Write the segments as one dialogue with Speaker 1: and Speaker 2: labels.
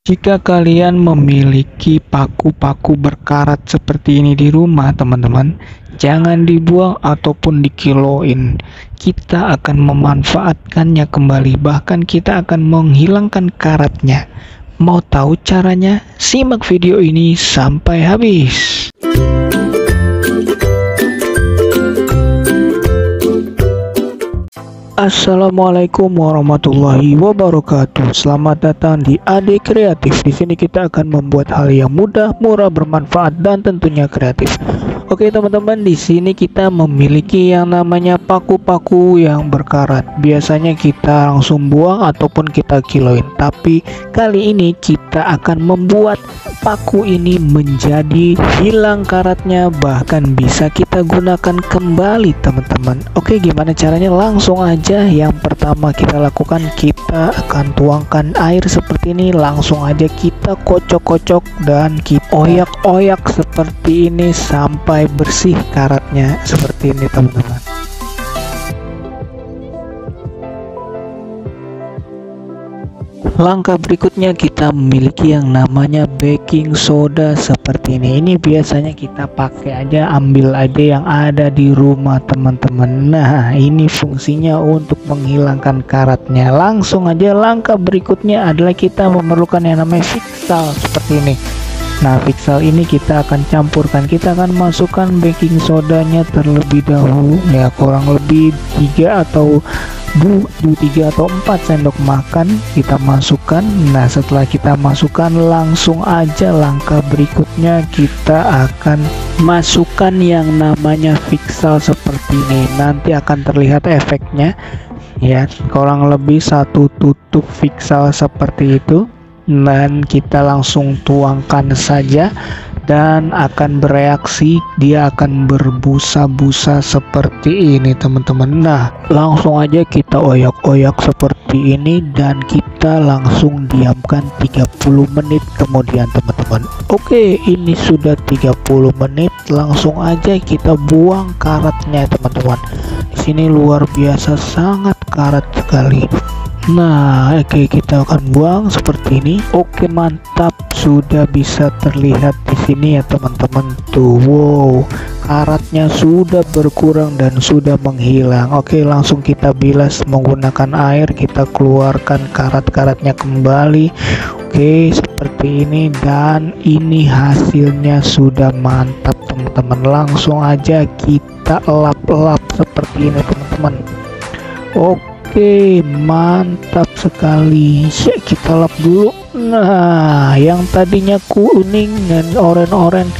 Speaker 1: Jika kalian memiliki paku-paku berkarat seperti ini di rumah, teman-teman, jangan dibuang ataupun dikiloin. Kita akan memanfaatkannya kembali, bahkan kita akan menghilangkan karatnya. Mau tahu caranya? Simak video ini sampai habis. Assalamualaikum warahmatullahi wabarakatuh. Selamat datang di Ade Kreatif. Di sini kita akan membuat hal yang mudah, murah, bermanfaat, dan tentunya kreatif. Oke teman-teman, di sini kita memiliki yang namanya paku-paku yang berkarat. Biasanya kita langsung buang ataupun kita kiloin. Tapi kali ini kita akan membuat paku ini menjadi hilang karatnya, bahkan bisa kita gunakan kembali teman-teman. Oke, gimana caranya? Langsung aja. Yang pertama kita lakukan, kita akan tuangkan air seperti ini. Langsung aja kita kocok-kocok dan kita oyak-oyak seperti ini sampai bersih karatnya seperti ini teman-teman. Langkah berikutnya kita memiliki yang namanya baking soda seperti ini. Ini biasanya kita pakai aja, ambil aja yang ada di rumah teman-teman. Nah, ini fungsinya untuk menghilangkan karatnya. Langsung aja langkah berikutnya adalah kita memerlukan yang namanya Fixal seperti ini. Nah, Fixal ini kita akan campurkan. Kita akan masukkan baking sodanya terlebih dahulu ya, kurang lebih 3 atau 4 sendok makan kita masukkan. Nah, setelah kita masukkan, langsung aja langkah berikutnya kita akan masukkan yang namanya Fixal seperti ini. Nanti akan terlihat efeknya ya, kurang lebih 1 tutup Fixal seperti itu. Dan kita langsung tuangkan saja dan akan bereaksi, dia akan berbusa-busa seperti ini teman-teman. Nah, langsung aja kita oyak-oyak seperti ini dan kita langsung diamkan 30 menit kemudian teman-teman. Oke, ini sudah 30 menit. Langsung aja kita buang karatnya teman-teman. Di sini luar biasa sangat karat sekali. Nah, oke, kita akan buang seperti ini. Oke, mantap, sudah bisa terlihat di sini ya teman-teman. Tuh, wow, karatnya sudah berkurang dan sudah menghilang. Oke, langsung kita bilas menggunakan air, kita keluarkan karat-karatnya kembali. Oke, seperti ini, dan ini hasilnya sudah mantap teman-teman. Langsung aja kita lap-lap seperti ini teman-teman. Oke, mantap sekali. Kita lap dulu. Nah, yang tadinya kuning dan oranye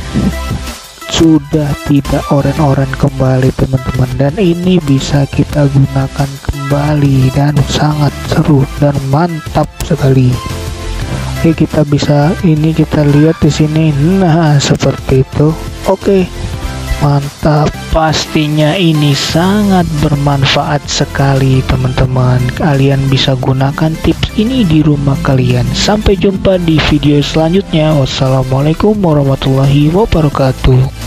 Speaker 1: sudah tidak oranye kembali teman-teman, dan ini bisa kita gunakan kembali dan sangat seru dan mantap sekali. Oke, kita bisa ini kita lihat di sini. Nah, seperti itu. Oke, mantap, pastinya ini sangat bermanfaat sekali teman-teman. Kalian bisa gunakan tips ini di rumah kalian. Sampai jumpa di video selanjutnya. Wassalamualaikum warahmatullahi wabarakatuh.